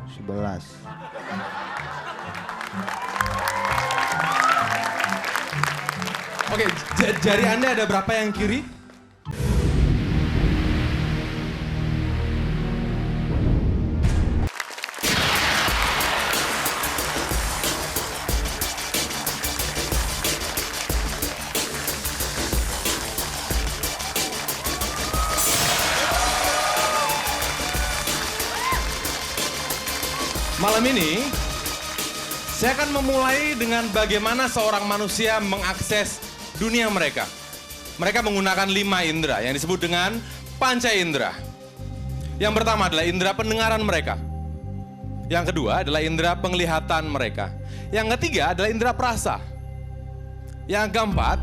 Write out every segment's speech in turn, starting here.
11. Oke, jari Anda ada berapa yang kiri? Malam ini, saya akan memulai dengan bagaimana seorang manusia mengakses dunia mereka. Mereka menggunakan 5 indera yang disebut dengan panca indera. Yang pertama adalah indera pendengaran mereka. Yang kedua adalah indera penglihatan mereka. Yang ketiga adalah indera perasa. Yang keempat,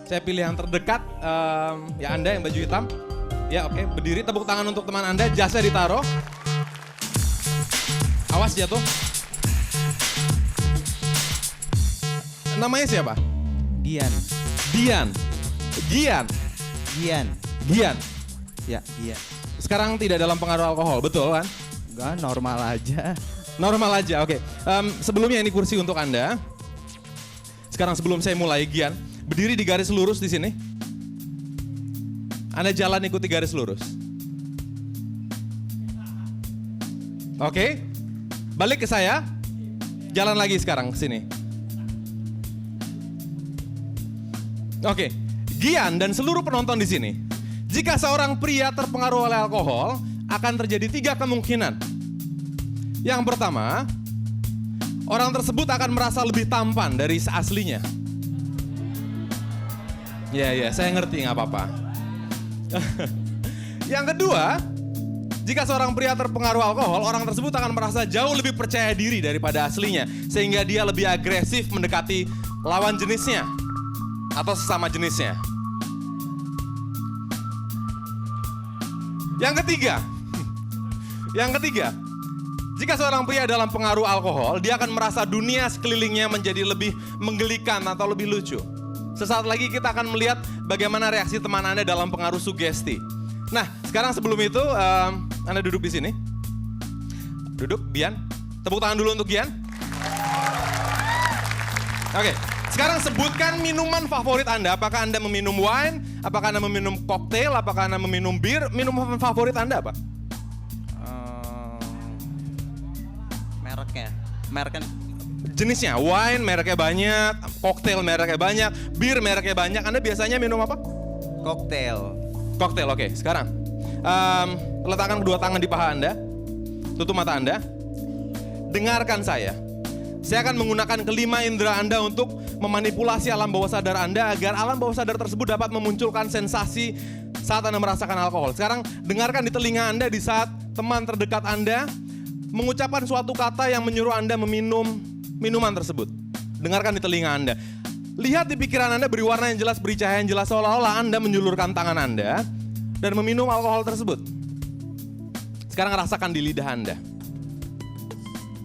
saya pilih yang terdekat, ya Anda yang baju hitam. Ya oke, berdiri, tepuk tangan untuk teman Anda, jasnya ditaruh. Awas jatuh. Namanya siapa? Gian. Dian. Gian. Gian. Gian. Ya, Gian. Sekarang tidak dalam pengaruh alkohol, betul kan? Enggak, normal aja. Normal aja, oke. Sebelumnya ini kursi untuk Anda. Sekarang sebelum saya mulai, Gian, berdiri di garis lurus di sini. Anda jalan ikuti garis lurus. Oke. Balik ke saya. Jalan lagi sekarang ke sini. Oke. Gian dan seluruh penonton di sini. Jika seorang pria terpengaruh oleh alkohol, akan terjadi 3 kemungkinan. Yang pertama, orang tersebut akan merasa lebih tampan dari aslinya. Ya, saya ngerti, nggak apa-apa. Yang kedua, jika seorang pria terpengaruh alkohol, orang tersebut akan merasa jauh lebih percaya diri daripada aslinya, sehingga dia lebih agresif mendekati lawan jenisnya atau sesama jenisnya. Yang ketiga, jika seorang pria dalam pengaruh alkohol, dia akan merasa dunia sekelilingnya menjadi lebih menggelikan atau lebih lucu. Sesaat lagi kita akan melihat bagaimana reaksi teman Anda dalam pengaruh sugesti. Nah, sekarang sebelum itu, Anda duduk di sini. Duduk, Gian. Tepuk tangan dulu untuk Gian. Oke, sekarang sebutkan minuman favorit Anda. Apakah Anda meminum wine? Apakah Anda meminum koktail? Apakah Anda meminum bir? Minuman favorit Anda apa? Mereknya. Jenisnya, wine mereknya banyak, koktail mereknya banyak, bir mereknya banyak. Anda biasanya minum apa? Koktail. Koktail, oke. Sekarang, letakkan kedua tangan di paha Anda, tutup mata Anda, dengarkan saya. Saya akan menggunakan kelima indera Anda untuk memanipulasi alam bawah sadar Anda agar alam bawah sadar tersebut dapat memunculkan sensasi saat Anda merasakan alkohol. Sekarang, dengarkan di telinga Anda di saat teman terdekat Anda mengucapkan suatu kata yang menyuruh Anda meminum minuman tersebut. Dengarkan di telinga Anda. Lihat di pikiran Anda beri warna yang jelas, beri cahaya yang jelas, seolah-olah Anda menjulurkan tangan Anda dan meminum alkohol tersebut. Sekarang rasakan di lidah Anda.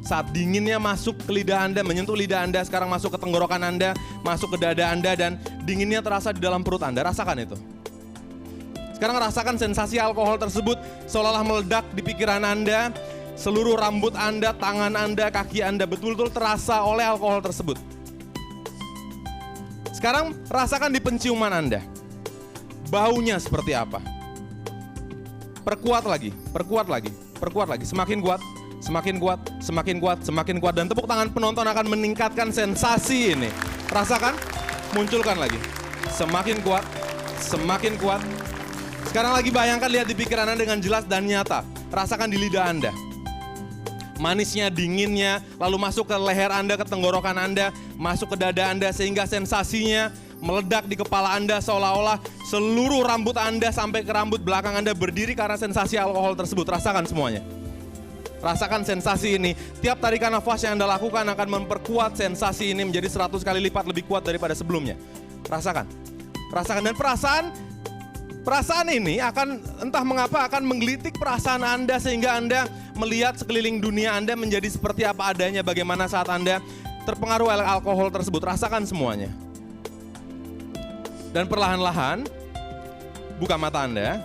Saat dinginnya masuk ke lidah Anda, menyentuh lidah Anda, sekarang masuk ke tenggorokan Anda, masuk ke dada Anda, dan dinginnya terasa di dalam perut Anda. Rasakan itu. Sekarang rasakan sensasi alkohol tersebut seolah-olah meledak di pikiran Anda. Seluruh rambut Anda, tangan Anda, kaki Anda betul-betul terasa oleh alkohol tersebut. Sekarang rasakan di penciuman Anda. Baunya seperti apa? Perkuat lagi, perkuat lagi, perkuat lagi. Semakin kuat, semakin kuat, semakin kuat, semakin kuat. Dan tepuk tangan penonton akan meningkatkan sensasi ini. Rasakan, munculkan lagi. Semakin kuat, semakin kuat, Sekarang lagi bayangkan, lihat di pikiran Anda dengan jelas dan nyata. Rasakan di lidah Anda. Manisnya, dinginnya, lalu masuk ke leher Anda, ke tenggorokan Anda, masuk ke dada Anda, sehingga sensasinya meledak di kepala Anda seolah-olah seluruh rambut Anda sampai ke rambut belakang Anda berdiri karena sensasi alkohol tersebut. Rasakan semuanya. Rasakan sensasi ini. Tiap tarikan nafas yang Anda lakukan akan memperkuat sensasi ini menjadi 100 kali lipat lebih kuat daripada sebelumnya. Rasakan. Rasakan, dan perasaan ini akan entah mengapa akan menggelitik perasaan Anda sehingga Anda melihat sekeliling dunia Anda menjadi seperti apa adanya, bagaimana saat Anda terpengaruh oleh alkohol tersebut. Rasakan semuanya. Dan perlahan-lahan buka mata Anda.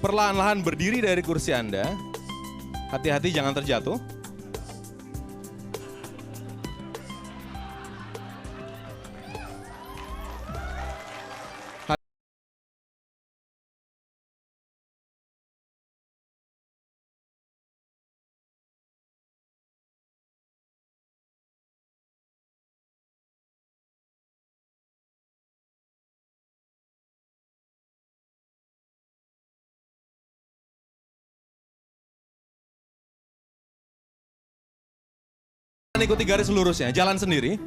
Perlahan-lahan berdiri dari kursi Anda. Hati-hati jangan terjatuh. Ikuti garis lurusnya, jalan sendiri.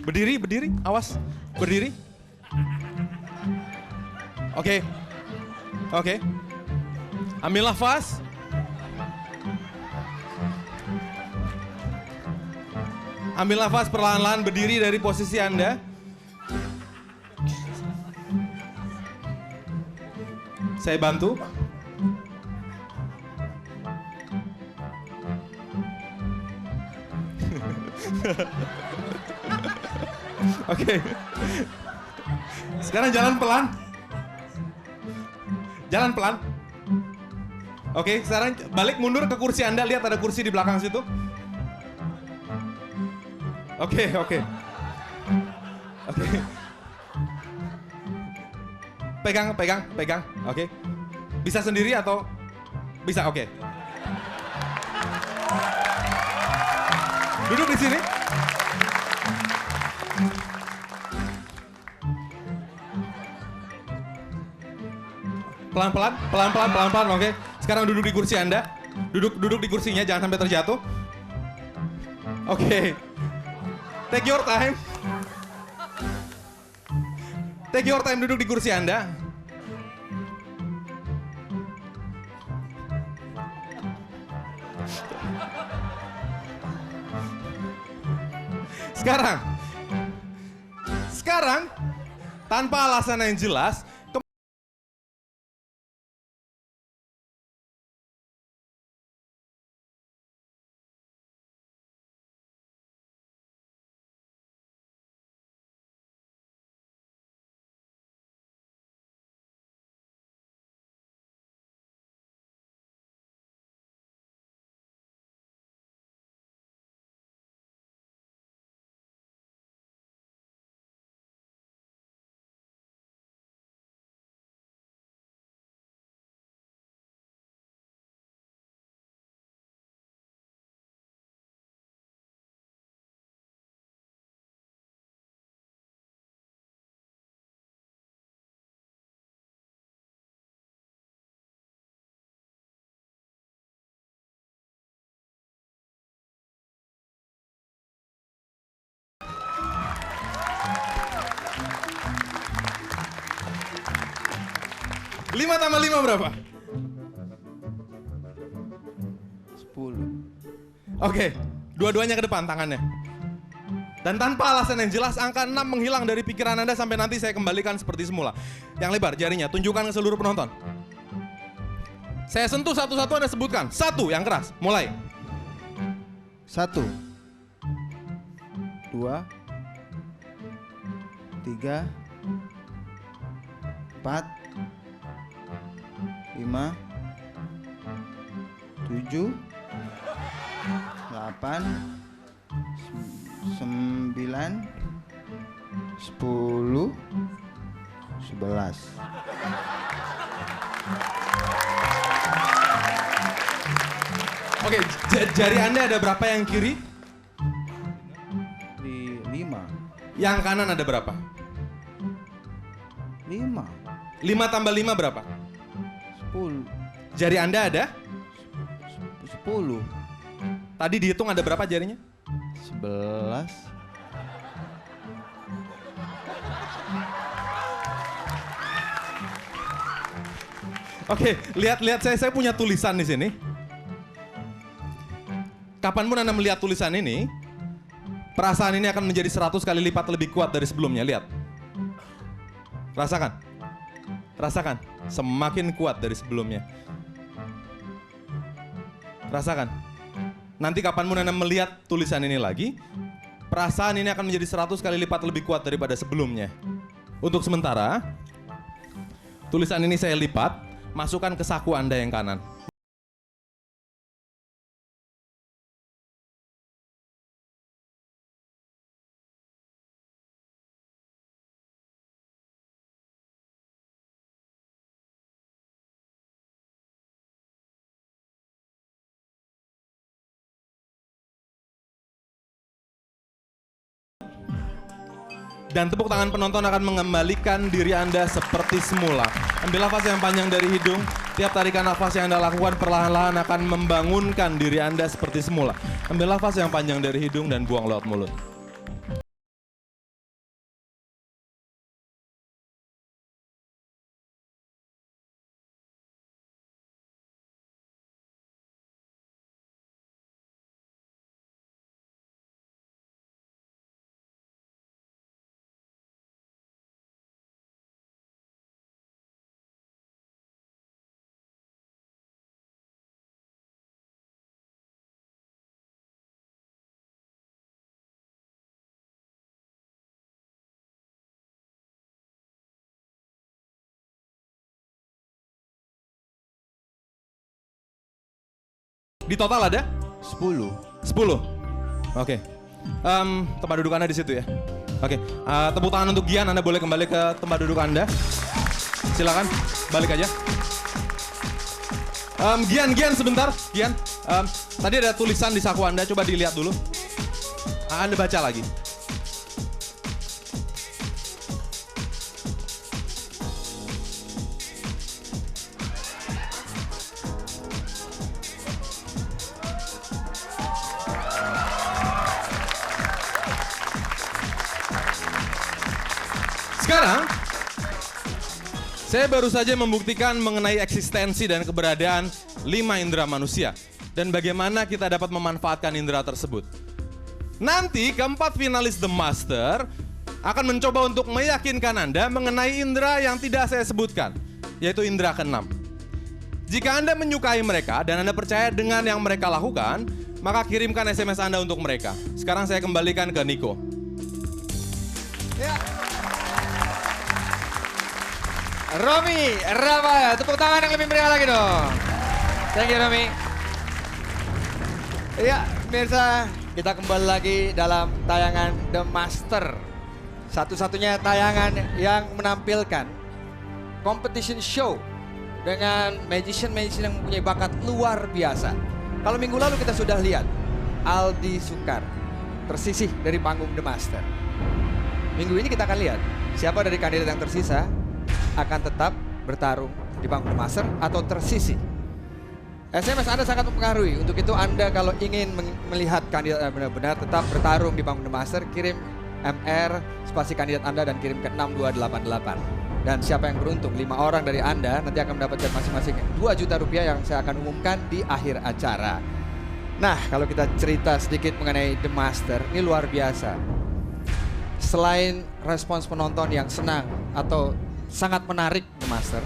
Berdiri, awas, berdiri. Oke. Ambil nafas. Ambil nafas perlahan-lahan, berdiri dari posisi Anda. Saya bantu. Oke. Sekarang jalan pelan. Jalan pelan. Oke, sekarang balik mundur ke kursi Anda. Lihat ada kursi di belakang situ. Oke. Pegang. Oke. Bisa sendiri atau bisa? Oke. Duduk di sini. Pelan-pelan. Oke. Sekarang duduk di kursi Anda. Duduk di kursinya, jangan sampai terjatuh. Oke. Take your time. Take your time, duduk di kursi Anda. Sekarang, tanpa alasan yang jelas, lima tambah 5 berapa? 10. Oke, dua-duanya ke depan tangannya. Dan tanpa alasan yang jelas, angka 6 menghilang dari pikiran Anda sampai nanti saya kembalikan seperti semula. Yang lebar jarinya, tunjukkan ke seluruh penonton. Saya sentuh satu-satu, Anda sebutkan. 1 yang keras, mulai. 1, 2, 3, 4, 5, 7, 8, 9, 10, 11. Oke, jari Anda ada berapa yang kiri? Di 5. Yang kanan ada berapa? 5. 5 tambah 5 berapa? 10. Jari Anda ada? 10. Tadi dihitung ada berapa jarinya? 11. Oke, lihat saya punya tulisan di sini. Kapanpun Anda melihat tulisan ini, perasaan ini akan menjadi 100 kali lipat lebih kuat dari sebelumnya. Lihat. Rasakan. Rasakan. Semakin kuat dari sebelumnya. Rasakan. Nanti kapanpun Anda melihat tulisan ini lagi, perasaan ini akan menjadi 100 kali lipat lebih kuat daripada sebelumnya. Untuk sementara, tulisan ini saya lipat, masukkan ke saku Anda yang kanan. Dan tepuk tangan penonton akan mengembalikan diri Anda seperti semula. Ambil nafas yang panjang dari hidung. Tiap tarikan nafas yang Anda lakukan perlahan-lahan akan membangunkan diri Anda seperti semula. Ambil nafas yang panjang dari hidung dan buang lewat mulut. Di total ada? 10. 10. Oke. Tempat duduk Anda di situ ya. Oke. Tepuk tangan untuk Gian. Anda boleh kembali ke tempat duduk Anda. Silakan. Balik aja. Gian sebentar. Gian. Tadi ada tulisan di saku Anda. Coba dilihat dulu. Anda baca lagi. Sekarang, saya baru saja membuktikan mengenai eksistensi dan keberadaan 5 indera manusia. Dan bagaimana kita dapat memanfaatkan indera tersebut. Nanti keempat finalis The Master akan mencoba untuk meyakinkan Anda mengenai indera yang tidak saya sebutkan. Yaitu indera ke-6. Jika Anda menyukai mereka dan Anda percaya dengan yang mereka lakukan, maka kirimkan SMS Anda untuk mereka. Sekarang saya kembalikan ke Niko. Ya. Romi Ramayana, tepuk tangan yang lebih meriah lagi dong. Thank you Romi. Iya, pemirsa, kita kembali lagi dalam tayangan The Master. Satu-satunya tayangan yang menampilkan competition show dengan magician-magician yang mempunyai bakat luar biasa. Kalau minggu lalu kita sudah lihat Aldi Sukar tersisih dari panggung The Master. Minggu ini kita akan lihat siapa dari kandidat yang tersisa akan tetap bertarung di panggung master atau tersisih. SMS Anda sangat mempengaruhi. Untuk itu Anda kalau ingin melihat kandidat benar-benar tetap bertarung di panggung master, kirim MR spasi kandidat Anda dan kirim ke 6288. Dan siapa yang beruntung, 5 orang dari Anda nanti akan mendapatkan masing-masing 2 juta rupiah yang saya akan umumkan di akhir acara. Nah, kalau kita cerita sedikit mengenai The Master, ini luar biasa. Selain respons penonton yang senang atau sangat menarik The Master,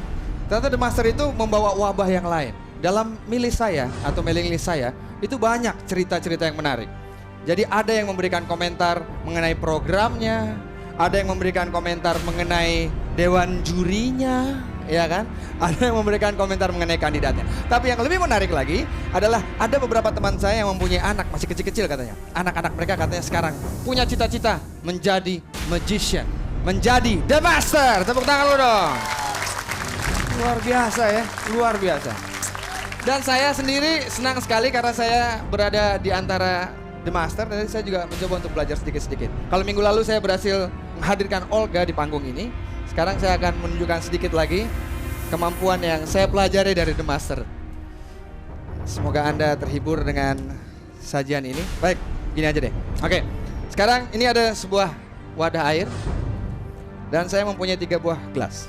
ternyata The Master itu membawa wabah yang lain. Dalam milih saya atau mailing list saya, itu banyak cerita-cerita yang menarik. Jadi ada yang memberikan komentar mengenai programnya, ada yang memberikan komentar mengenai dewan jurinya, ya kan? Ada yang memberikan komentar mengenai kandidatnya. Tapi yang lebih menarik lagi adalah ada beberapa teman saya yang mempunyai anak masih kecil-kecil katanya. Anak-anak mereka katanya sekarang punya cita-cita menjadi magician, menjadi The Master. Tepuk tangan lu dong. Luar biasa ya, luar biasa. Dan saya sendiri senang sekali karena saya berada di antara The Master dan saya juga mencoba untuk belajar sedikit-sedikit. Kalau minggu lalu saya berhasil menghadirkan Olga di panggung ini, sekarang saya akan menunjukkan sedikit lagi kemampuan yang saya pelajari dari The Master. Semoga Anda terhibur dengan sajian ini. Baik, gini aja deh. Oke, sekarang ini ada sebuah wadah air dan saya mempunyai 3 buah gelas.